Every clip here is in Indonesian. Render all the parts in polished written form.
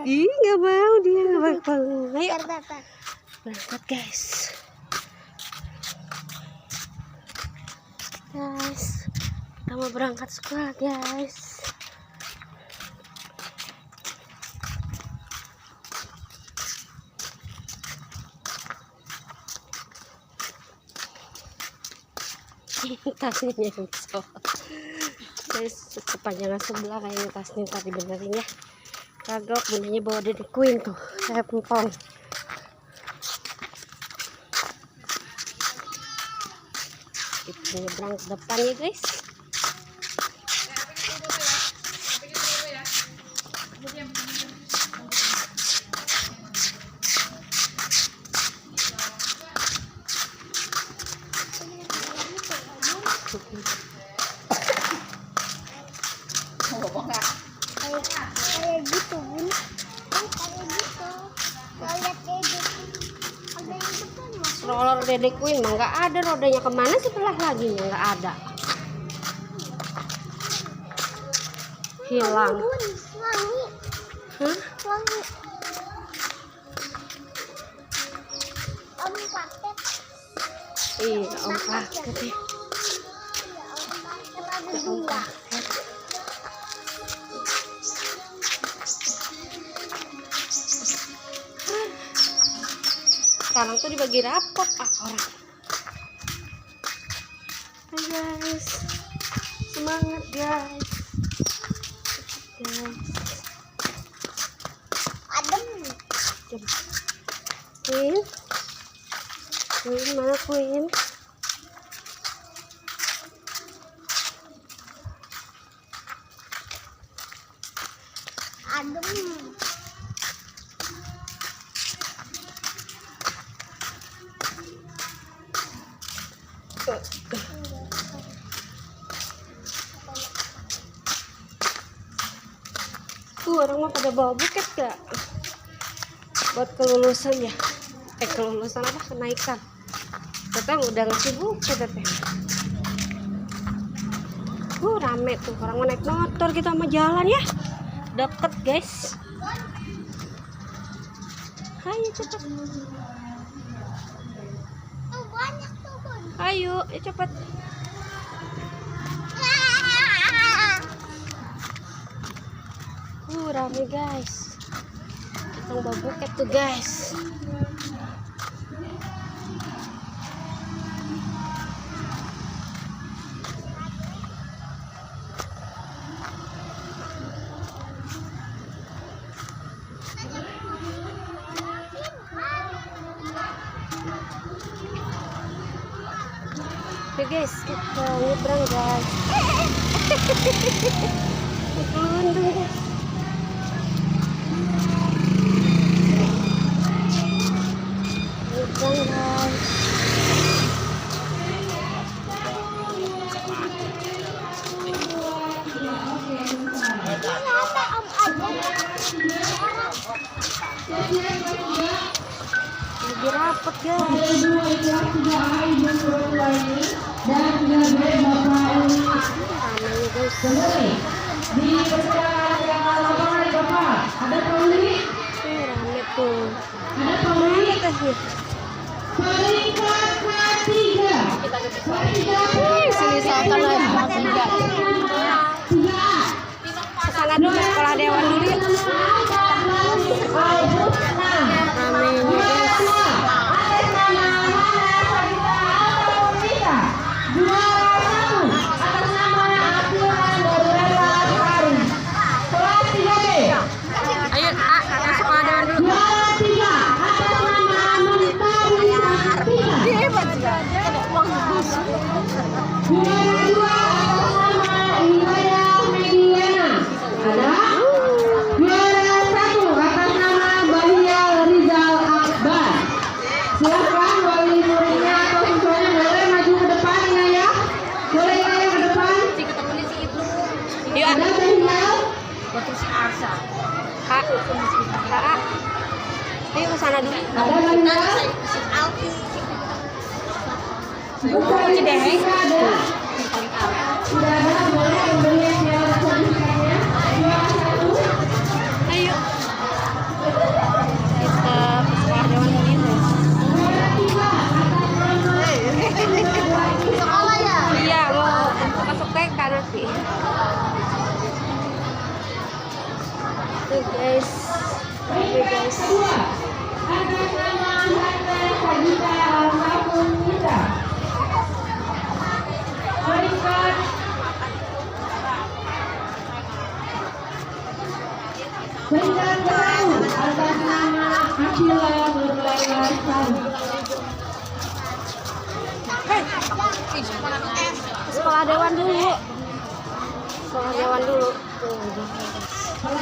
Ih, nggak mau, dia nggak mau. Ayo berangkat guys. Kita mau berangkat sekolah guys. Tasnya nyensor guys, kepanjangan sebelah kayaknya tasnya, tadi benerin ya. Kagak, bundanya bawa Dede Queen tuh, saya pempong. Kita nyebrang ke depan ya guys. Kayak gitu bun, kayak gitu. Lihat Dede, ada yang depan mas. Roller Dede Queen mah nggak ada, rodanya kemana sebelah lagi nya nggak ada, hilang. Bun, wangi, Hah? wangi. Om paket. Iya, om paket ya. Ya, om paket ada Om dua. paket. Sekarang tuh dibagi rapot orang. Hai guys, semangat guys. Adem. Queen, Queen mana Queen? Adem. Orang mah pada bawa buket gak? Buat kelulusan ya? Kelulusan apa? Kenaikan. Teteh udah ngasih buket teteh. Rame tuh, orang mau naik motor, kita mau jalan ya. Deket guys. Ayo cepet. Tuh banyak tuh bun. Ayo, ya cepet. Rame guys. Kita bawa buket tuh guys. Oke guys, kita nyebrang guys. Beruntung guys. Nyebrang guys. Kenapa om Adem? Lagi rapet guys. Ramai guys. Rame tuh. Mana tasnya? Sini saltan lagi. Kesana dulu, sekolah dewan dulu ya. Ramainya guys. Ayo, masuk sekolah dewan dulu. Hebat juga. Silakan wali muridnya atau siswanya boleh maju ke depannya ya. Boleh ya ke depan. Yuk, Ada tinggal. Kak. Kak. Ayo ke sana dulu. Ada tinggal. Bukan Cidehe. ada. Sudah ada, boleh ambil yang sertifikatnya. 2, 1. Ayo. Tuh guys. Oke guys. Atas nama Hande Sagita Almarhum Nida. Bodyguard Bendang Berau atas nama Akila Nurlala Sari. Sekolah dewan dulu. Sekolah dewan dulu. Tuh. Ya,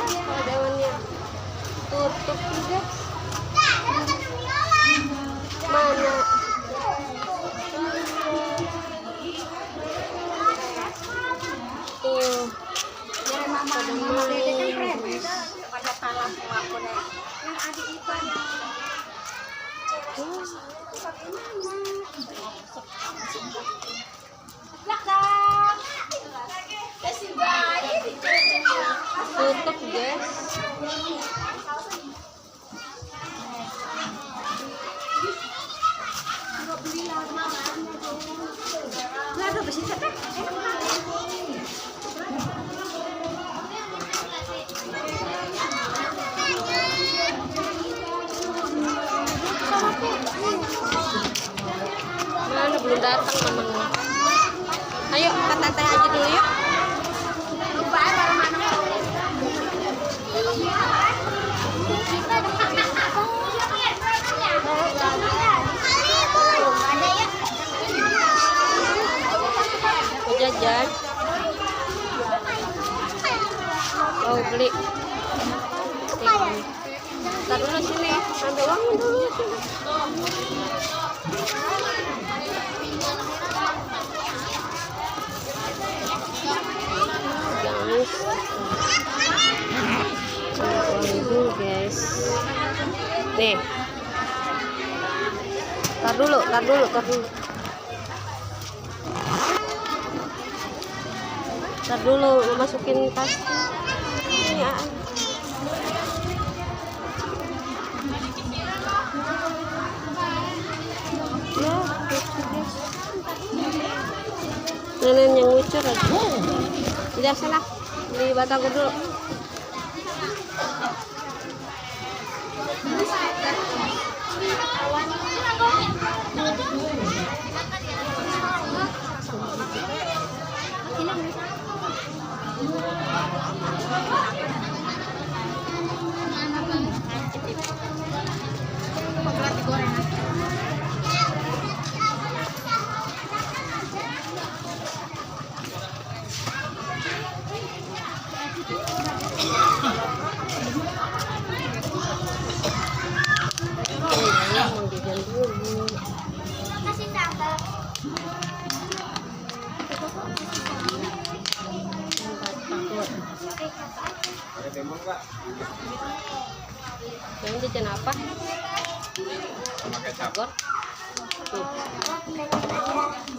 sekolah dewannya tutup juga. Mana? Tuh. Tutup guys. Mana belum datang mamanya. Ayo kata teh aja dulu yuk. Mau jajan. Oh beli. Ntar dulu sini, ambil uangnya dulu sini. Guys, nih, tar dulu, masukin tas. Ya. Nenek yang ngucur aja. Udah sana, beli batagor dulu. Mau jajan dulu. Kasih sambal. Yang jajan apa? Batagor. Tuh.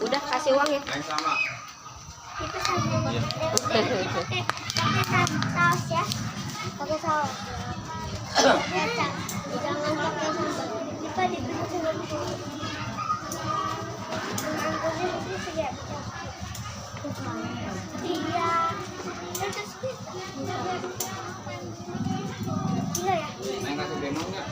Udah kasih uang ya. Itu sambal. Pakai saus ya. Pakai saus. Jangan pakai sambal. Kita diberi sambal. Iya. Iya ya. Neng kasih demo nggak?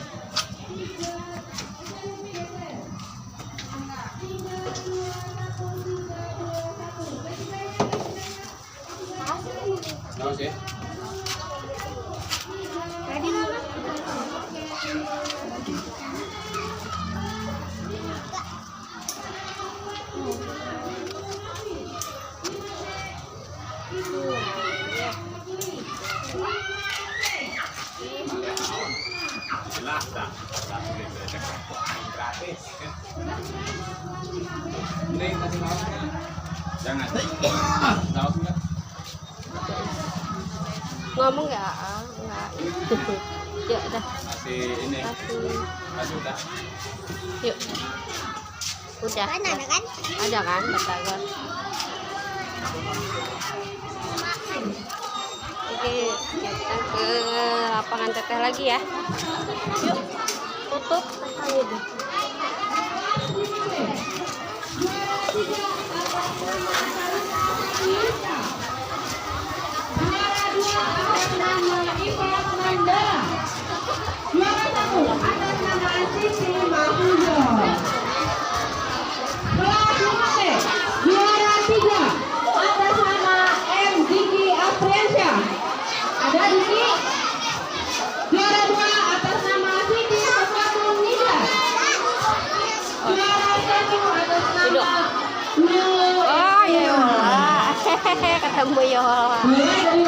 Saus ya? Tadi mama. Jelas dah. Gratis. Neng kasih sausnya. Jangan. Sausnya. Ngomong nggak? Nggak. Yuk dah. Kasih ini. Kasih udah. Yuk. Udah. Kan ada kan? Ada kan batagor. Oke. lapangan teteh lagi ya. Yuk, tutup tetangnya deh. Juara 1 atas nama Siti Mahfuzo. Kelas 5B, juara 3 atas nama M. Diki Apriansyah. Ada Diki. Juara 2 atas nama Siti Safatul Nida. Juara 1 atas nama Oh, ya Yola. Ketemu Yola. Mulai dari